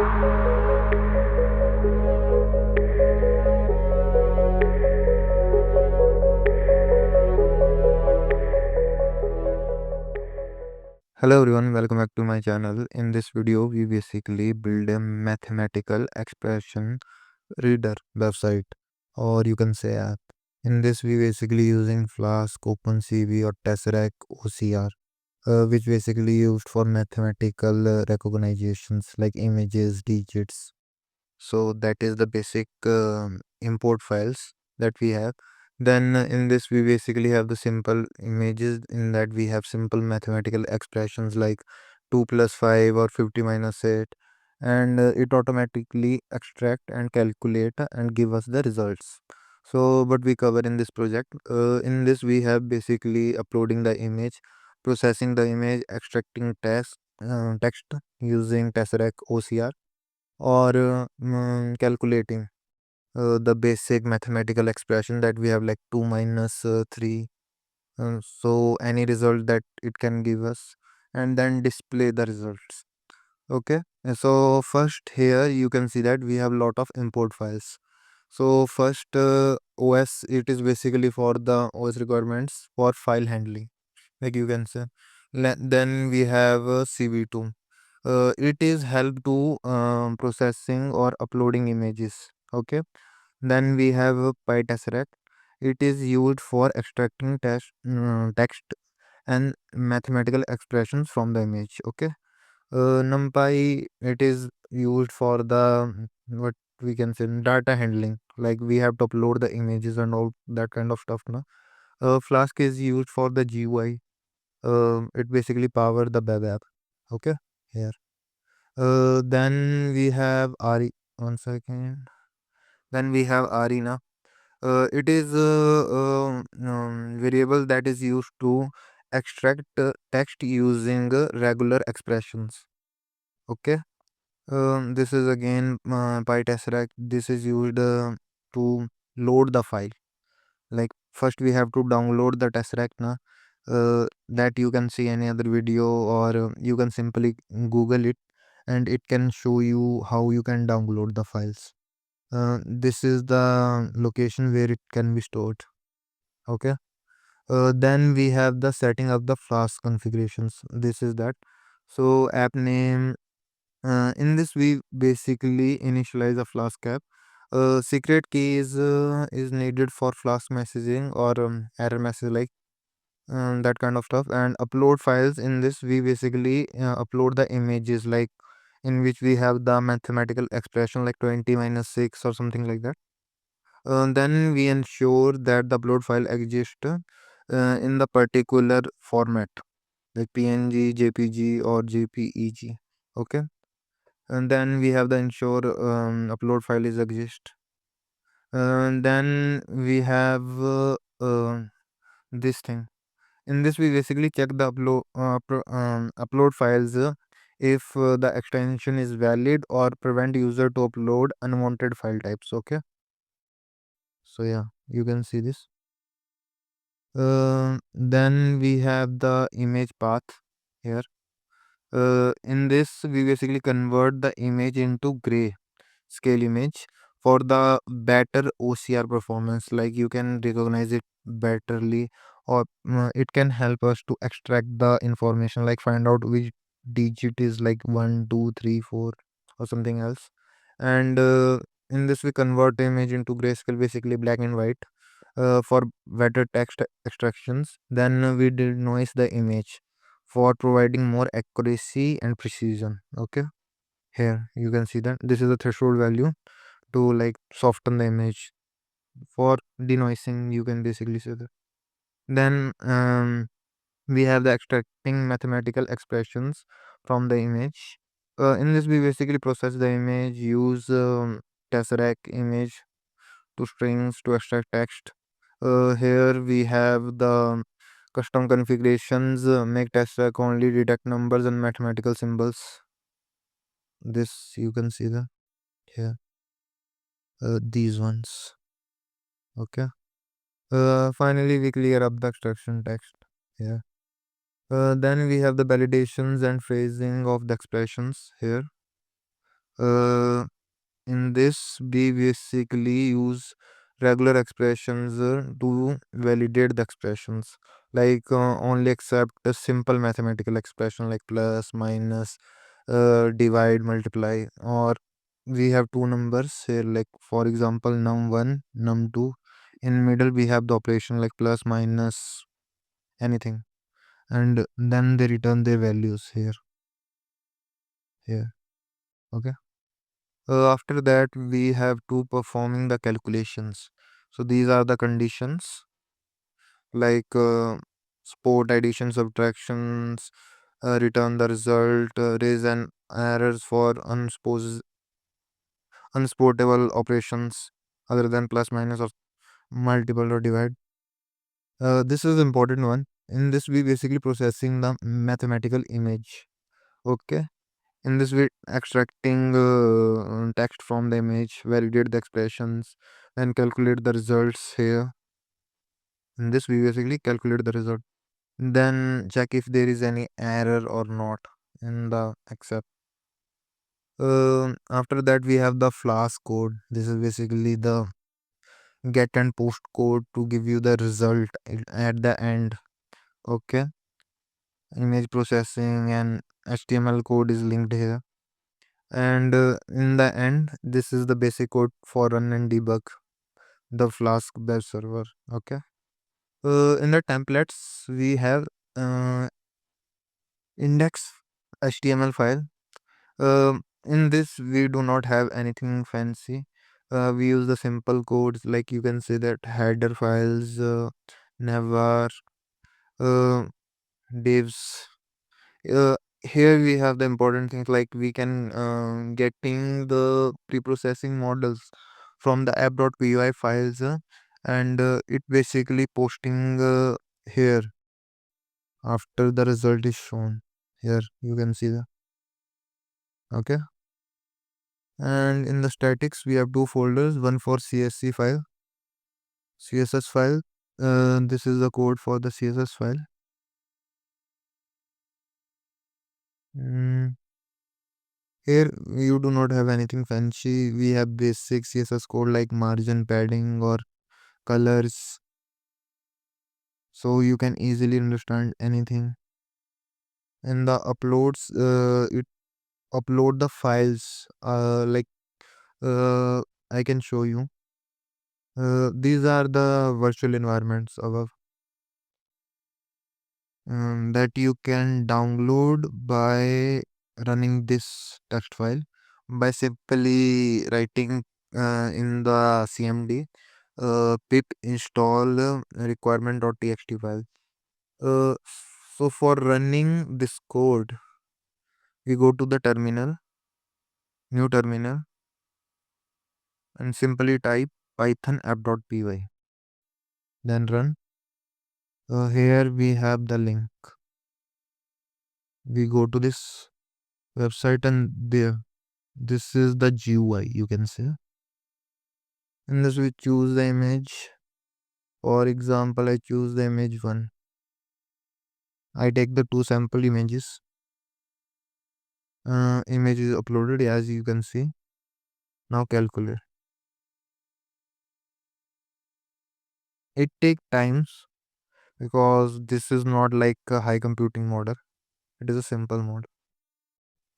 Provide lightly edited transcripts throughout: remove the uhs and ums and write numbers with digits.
Hello everyone, welcome back to my channel. In this video, we basically build a mathematical expression reader website, or you can say app. In this, we basically using Flask, OpenCV, or Tesseract OCR, which basically used for mathematical recognitions like images, digits. So that is the basic import files that we have. Then in this we basically have the simple images. In that we have simple mathematical expressions like 2 plus 5 or 50 minus 8, and it automatically extract and calculate and give us the results. So what we cover in this project, in this we have basically uploading the image, processing the image, extracting text using Tesseract OCR, or calculating the basic mathematical expression that we have like 2 minus 3, so any result that it can give us, and then display the results. Okay. So first here you can see that we have lot of import files. So first, OS, it is basically for the OS requirements for file handling, like you can say. Then we have CV2. It is help to processing or uploading images. Okay. Then we have PyTesseract. It is used for extracting text and mathematical expressions from the image. Okay. NumPy, it is used for the what we can say data handling. Like we have to upload the images and all that kind of stuff. No? Flask is used for the GUI. It basically power the web app. Okay. Here. Then we have RE. One second. Then we have Arena. It is a variable that is used to extract text using regular expressions. Okay. This is again PyTesseract. This is used to load the file. Like first we have to download the Tesseract na, that you can see any other video, or you can simply Google it, and it can show you how you can download the files. This is the location where it can be stored. Okay. Then we have the setting up the Flask configurations. This is that. So app name. In this we basically initialize a Flask app. Secret key is needed for Flask messaging or error message, like that kind of stuff. And upload files, in this we basically upload the images, like in which we have the mathematical expression like 20 minus 6 or something like that. Then we ensure that the upload file exists in the particular format, like PNG, JPG, or JPEG. Okay. And then we have the ensure upload file is exist. And then we have this thing. In this we basically check the upload files, if the extension is valid, or prevent user to upload unwanted file types. Okay. So yeah, you can see this. Then we have the image path here. In this, we basically convert the image into gray scale image for the better OCR performance. Like you can recognize it betterly, or it can help us to extract the information, like find out which digit is like 1, 2, 3, 4, or something else. And in this, we convert the image into grayscale, basically black and white, for better text extractions. Then we denoise the image for providing more accuracy and precision. Okay. Here you can see that this is the threshold value to like soften the image. For denoising, you can basically say that. Then we have the extracting mathematical expressions from the image. In this we basically process the image, use tesseract image to strings to extract text. Here we have the custom configurations, make tesseract only detect numbers and mathematical symbols. This you can see the here, these ones. Okay. Finally we clear up the extraction text. Yeah. Then we have the validations and phrasing of the expressions here. Uh, in this, we basically use regular expressions to validate the expressions. Like only accept a simple mathematical expression like plus, minus, divide, multiply, or we have two numbers here, like for example num1, num2. In middle we have the operation like plus, minus, anything, and then they return their values here. Okay. After that, we have to performing the calculations. So these are the conditions like sport addition, subtractions, return the result, raise an errors for unsportable operations other than plus, minus, or multiple or divide. This is important one. In this, we basically processing the mathematical image. Okay. In this way, extracting text from the image, validate the expressions, and calculate the results here. In this, we basically calculate the result. Then check if there is any error or not in the accept. After that, we have the Flask code. This is basically the get and post code to give you the result at the end. Okay, image processing and HTML code is linked here. And in the end, this is the basic code for run and debug the Flask web server. Okay. In the templates, we have index HTML file. In this, we do not have anything fancy. We use the simple codes, like you can say that header files, never, uh, divs. Here we have the important things like we can getting the pre-processing models from the app.py files, and it basically posting here after the result is shown. Here you can see the okay. And in the statics we have two folders, one for css file. This is the code for the css file. Mm, Here you do not have anything fancy. We have basic CSS code like margin padding or colors, so you can easily understand anything. And the uploads, it upload the files. Like uh, I can show you. These are the virtual environments above that you can download by running this text file by simply writing in the cmd pip install requirement.txt file. Uh, so for running this code, we go to the terminal, new terminal, and simply type python app.py. Then run. Here we have the link. We go to this website and there, this is the GUI you can say. In this we choose the image. For example, I choose the image one. I take the two sample images. Image is uploaded as you can see. Now calculate. It take times because this is not like a high computing model. It is a simple mode.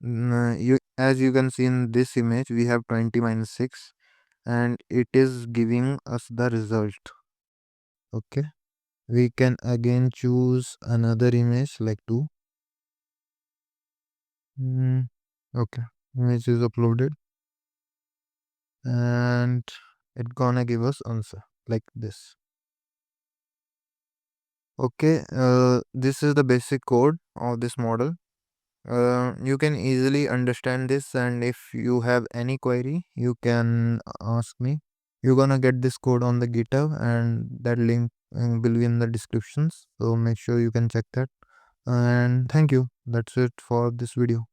You as you can see in this image, we have 20 minus 6, and it is giving us the result. Okay. We can again choose another image like 2. Okay. Image is uploaded and it gonna give us answer like this. Okay, this is the basic code of this model. You can easily understand this, and if you have any query you can ask me. You're gonna get this code on the GitHub, and that link will be in the descriptions, so make sure you can check that. And thank you, that's it for this video.